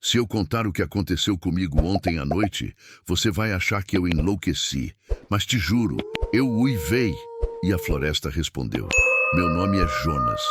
Se eu contar o que aconteceu comigo ontem à noite, você vai achar que eu enlouqueci. Mas te juro, eu uivei. E a floresta respondeu: Meu nome é Jonas.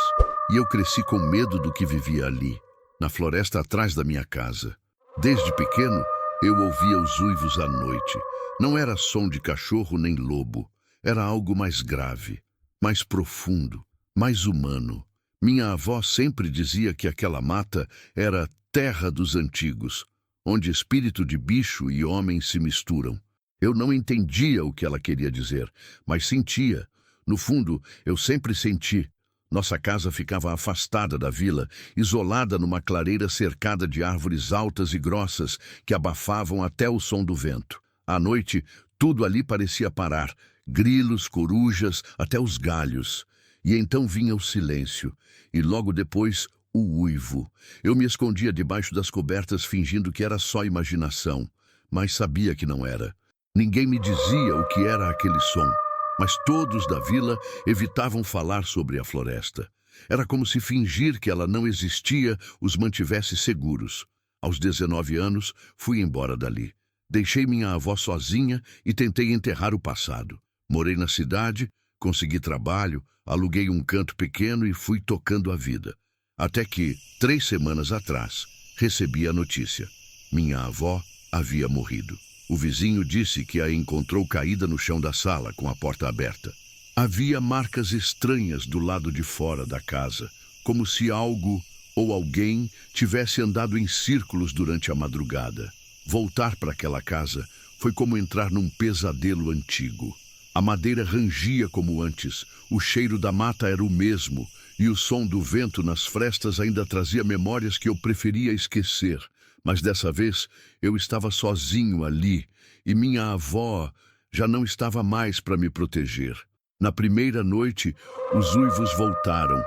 E eu cresci com medo do que vivia ali, na floresta atrás da minha casa. Desde pequeno, eu ouvia os uivos à noite. Não era som de cachorro nem lobo. Era algo mais grave, mais profundo, mais humano. Minha avó sempre dizia que aquela mata era terra dos antigos, onde espírito de bicho e homem se misturam. Eu não entendia o que ela queria dizer, mas sentia. No fundo, eu sempre senti. Nossa casa ficava afastada da vila, isolada numa clareira cercada de árvores altas e grossas que abafavam até o som do vento. À noite, tudo ali parecia parar, grilos, corujas, até os galhos. E então vinha o silêncio, e logo depois o uivo. Eu me escondia debaixo das cobertas fingindo que era só imaginação, mas sabia que não era. Ninguém me dizia o que era aquele som, mas todos da vila evitavam falar sobre a floresta. Era como se fingir que ela não existia os mantivesse seguros. Aos 19 anos, fui embora dali. Deixei minha avó sozinha e tentei enterrar o passado. Morei na cidade, consegui trabalho, aluguei um canto pequeno e fui tocando a vida. Até que, 3 semanas atrás, recebi a notícia. Minha avó havia morrido. O vizinho disse que a encontrou caída no chão da sala, com a porta aberta. Havia marcas estranhas do lado de fora da casa, como se algo ou alguém tivesse andado em círculos durante a madrugada. Voltar para aquela casa foi como entrar num pesadelo antigo. A madeira rangia como antes, o cheiro da mata era o mesmo, e o som do vento nas frestas ainda trazia memórias que eu preferia esquecer. Mas dessa vez eu estava sozinho ali, e minha avó já não estava mais para me proteger. Na primeira noite, os uivos voltaram.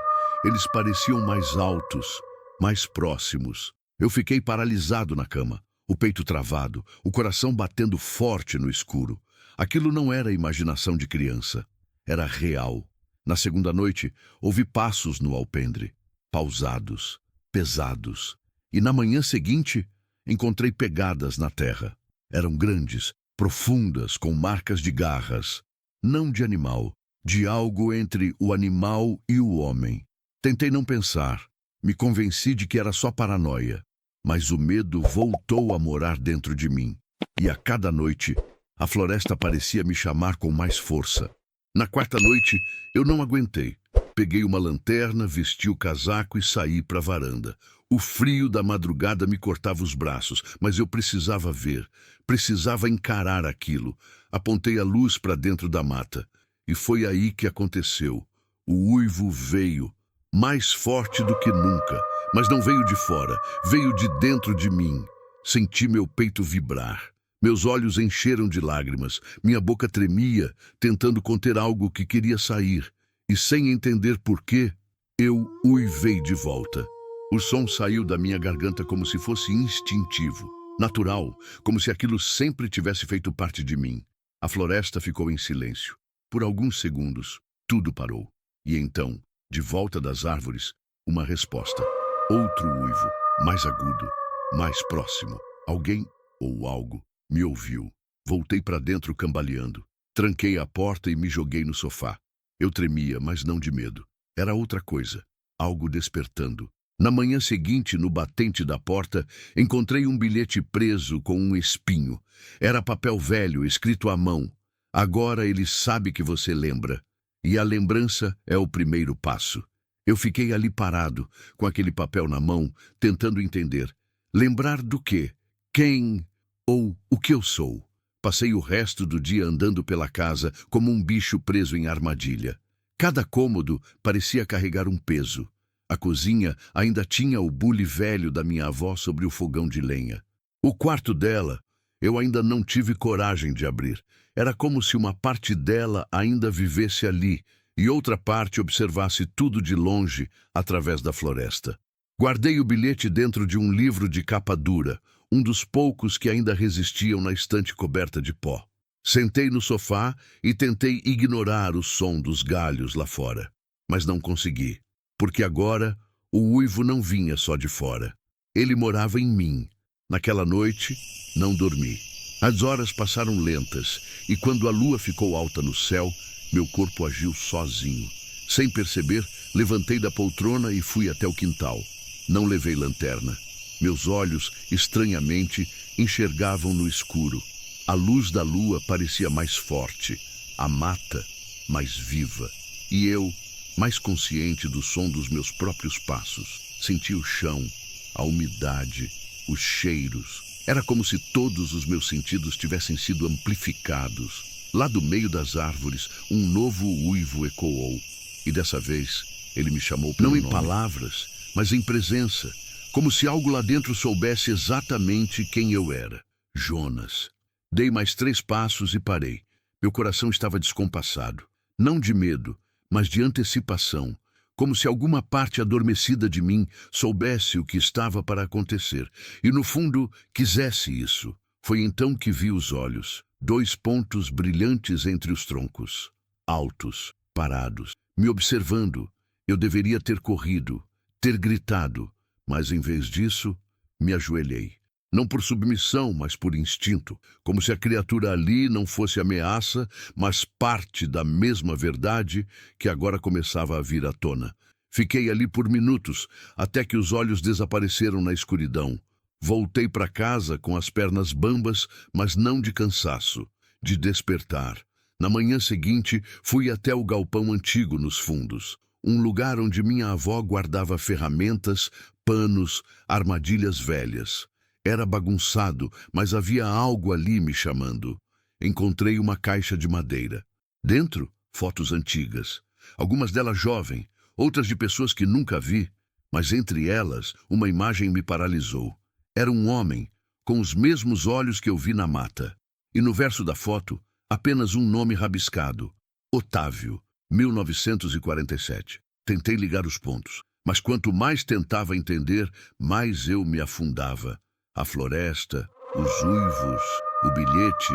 Eles pareciam mais altos, mais próximos. Eu fiquei paralisado na cama, o peito travado, o coração batendo forte no escuro. Aquilo não era imaginação de criança, era real. Na segunda noite, ouvi passos no alpendre, pausados, pesados. E na manhã seguinte, encontrei pegadas na terra. Eram grandes, profundas, com marcas de garras. Não de animal, de algo entre o animal e o homem. Tentei não pensar. Me convenci de que era só paranoia. Mas o medo voltou a morar dentro de mim. E a cada noite, a floresta parecia me chamar com mais força. Na quarta noite, eu não aguentei. Peguei uma lanterna, vesti o casaco e saí para a varanda. O frio da madrugada me cortava os braços, mas eu precisava ver, precisava encarar aquilo. Apontei a luz para dentro da mata. E foi aí que aconteceu. O uivo veio, mais forte do que nunca, mas não veio de fora, veio de dentro de mim. Senti meu peito vibrar. Meus olhos encheram de lágrimas, minha boca tremia, tentando conter algo que queria sair. E sem entender por quê, eu uivei de volta. O som saiu da minha garganta como se fosse instintivo, natural, como se aquilo sempre tivesse feito parte de mim. A floresta ficou em silêncio. Por alguns segundos, tudo parou. E então, de volta das árvores, uma resposta. Outro uivo, mais agudo, mais próximo. Alguém ou algo me ouviu. Voltei para dentro cambaleando. Tranquei a porta e me joguei no sofá. Eu tremia, mas não de medo. Era outra coisa, algo despertando. Na manhã seguinte, no batente da porta, encontrei um bilhete preso com um espinho. Era papel velho, escrito à mão. Agora ele sabe que você lembra. E a lembrança é o primeiro passo. Eu fiquei ali parado, com aquele papel na mão, tentando entender. Lembrar do quê? Quem ou o que eu sou? Passei o resto do dia andando pela casa como um bicho preso em armadilha. Cada cômodo parecia carregar um peso. A cozinha ainda tinha o bule velho da minha avó sobre o fogão de lenha. O quarto dela, eu ainda não tive coragem de abrir. Era como se uma parte dela ainda vivesse ali e outra parte observasse tudo de longe através da floresta. Guardei o bilhete dentro de um livro de capa dura, um dos poucos que ainda resistiam na estante coberta de pó. Sentei no sofá e tentei ignorar o som dos galhos lá fora. Mas não consegui, porque agora o uivo não vinha só de fora. Ele morava em mim, Naquela noite, não dormi. As horas passaram lentas, e quando a lua ficou alta no céu, meu corpo agiu sozinho. Sem perceber, levantei da poltrona e fui até o quintal. Não levei lanterna. Meus olhos, estranhamente, enxergavam no escuro. A luz da lua parecia mais forte, a mata mais viva. E eu, mais consciente do som dos meus próprios passos, senti o chão, a umidade, os cheiros. Era como se todos os meus sentidos tivessem sido amplificados. Lá do meio das árvores, um novo uivo ecoou. E dessa vez, ele me chamou pelo nome. Não em palavras, mas em presença. Como se algo lá dentro soubesse exatamente quem eu era. Jonas. Dei mais 3 passos e parei. Meu coração estava descompassado. Não de medo, mas de antecipação. Como se alguma parte adormecida de mim soubesse o que estava para acontecer. E no fundo, quisesse isso. Foi então que vi os olhos. 2 pontos brilhantes entre os troncos. Altos, parados, me observando. Eu deveria ter corrido, ter gritado. Mas em vez disso, me ajoelhei. Não por submissão, mas por instinto. Como se a criatura ali não fosse ameaça, mas parte da mesma verdade que agora começava a vir à tona. Fiquei ali por minutos, até que os olhos desapareceram na escuridão. Voltei para casa com as pernas bambas, mas não de cansaço, de despertar. Na manhã seguinte, fui até o galpão antigo nos fundos. Um lugar onde minha avó guardava ferramentas, panos, armadilhas velhas. Era bagunçado, mas havia algo ali me chamando. Encontrei uma caixa de madeira. Dentro, fotos antigas. Algumas delas jovem, outras de pessoas que nunca vi. Mas entre elas, uma imagem me paralisou. Era um homem, com os mesmos olhos que eu vi na mata. E no verso da foto, apenas um nome rabiscado. Otávio, 1947. Tentei ligar os pontos, mas quanto mais tentava entender, mais eu me afundava. A floresta, os uivos, o bilhete,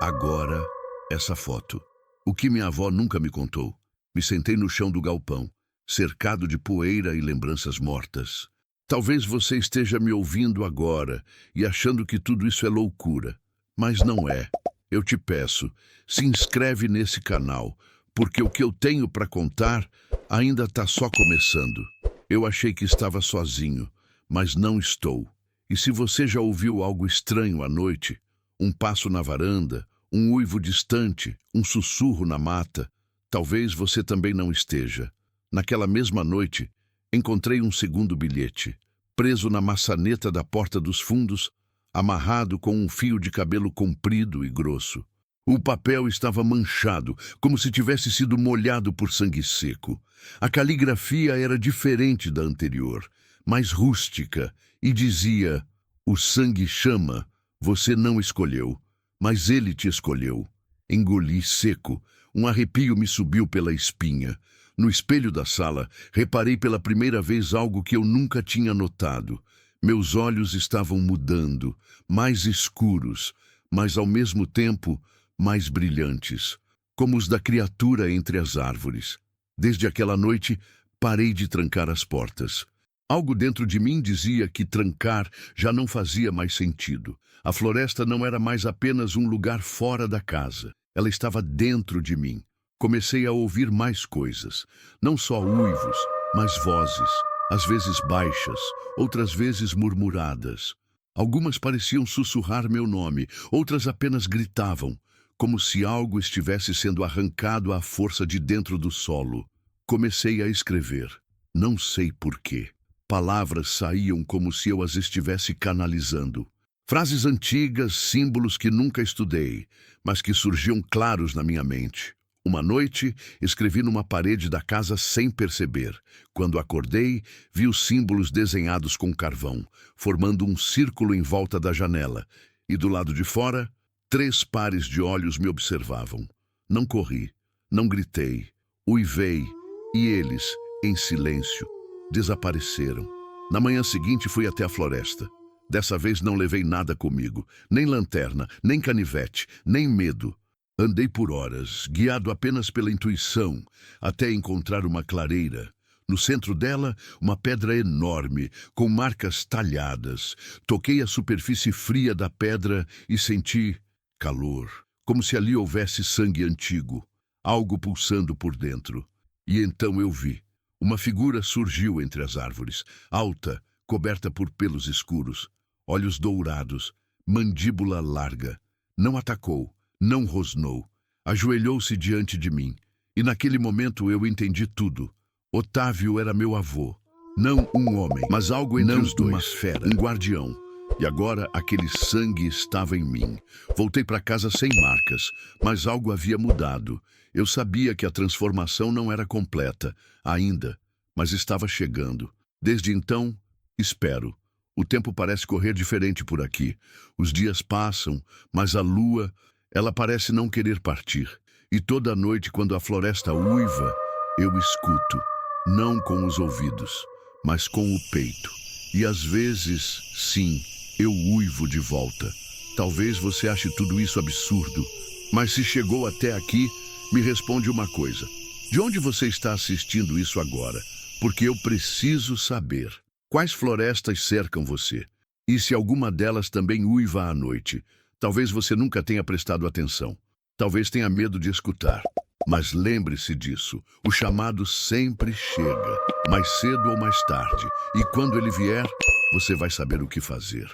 agora essa foto. O que minha avó nunca me contou. Me sentei no chão do galpão, cercado de poeira e lembranças mortas. Talvez você esteja me ouvindo agora e achando que tudo isso é loucura, mas não é. Eu te peço, se inscreve nesse canal, porque o que eu tenho para contar ainda está só começando. Eu achei que estava sozinho, mas não estou. E se você já ouviu algo estranho à noite, um passo na varanda, um uivo distante, um sussurro na mata, talvez você também não esteja. Naquela mesma noite, encontrei um segundo bilhete, preso na maçaneta da porta dos fundos, amarrado com um fio de cabelo comprido e grosso. O papel estava manchado, como se tivesse sido molhado por sangue seco. A caligrafia era diferente da anterior, mais rústica, e dizia: o sangue chama, você não escolheu, mas ele te escolheu. Engoli seco, um arrepio me subiu pela espinha. No espelho da sala, reparei pela primeira vez algo que eu nunca tinha notado. Meus olhos estavam mudando, mais escuros, mas ao mesmo tempo mais brilhantes, como os da criatura entre as árvores. Desde aquela noite, parei de trancar as portas. Algo dentro de mim dizia que trancar já não fazia mais sentido. A floresta não era mais apenas um lugar fora da casa. Ela estava dentro de mim. Comecei a ouvir mais coisas. Não só uivos, mas vozes. Às vezes baixas, outras vezes murmuradas. Algumas pareciam sussurrar meu nome, outras apenas gritavam, como se algo estivesse sendo arrancado à força de dentro do solo. Comecei a escrever. Não sei porquê. Palavras saíam como se eu as estivesse canalizando. Frases antigas, símbolos que nunca estudei, mas que surgiam claros na minha mente. Uma noite, escrevi numa parede da casa sem perceber. Quando acordei, vi os símbolos desenhados com carvão, formando um círculo em volta da janela. E do lado de fora, 3 pares de olhos me observavam. Não corri, não gritei, uivei, e eles, em silêncio, desapareceram. Na manhã seguinte fui até a floresta. Dessa vez não levei nada comigo, nem lanterna, nem canivete, nem medo. Andei por horas, guiado apenas pela intuição, até encontrar uma clareira. No centro dela, uma pedra enorme, com marcas talhadas. Toquei a superfície fria da pedra e senti calor, como se ali houvesse sangue antigo, algo pulsando por dentro. E então eu vi. Uma figura surgiu entre as árvores, alta, coberta por pelos escuros, olhos dourados, mandíbula larga. Não atacou, não rosnou. Ajoelhou-se diante de mim. E naquele momento eu entendi tudo. Otávio era meu avô. Não um homem, mas algo entre os dois. Uma fera, um guardião. E agora aquele sangue estava em mim. Voltei para casa sem marcas, mas algo havia mudado. Eu sabia que a transformação não era completa, ainda, mas estava chegando. Desde então, espero. O tempo parece correr diferente por aqui. Os dias passam, mas a lua, ela parece não querer partir. E toda noite, quando a floresta uiva, eu escuto. Não com os ouvidos, mas com o peito. E às vezes, sim, eu uivo de volta. Talvez você ache tudo isso absurdo, mas se chegou até aqui, me responde uma coisa. De onde você está assistindo isso agora? Porque eu preciso saber. Quais florestas cercam você? E se alguma delas também uiva à noite? Talvez você nunca tenha prestado atenção. Talvez tenha medo de escutar. Mas lembre-se disso, o chamado sempre chega, mais cedo ou mais tarde, e quando ele vier, você vai saber o que fazer.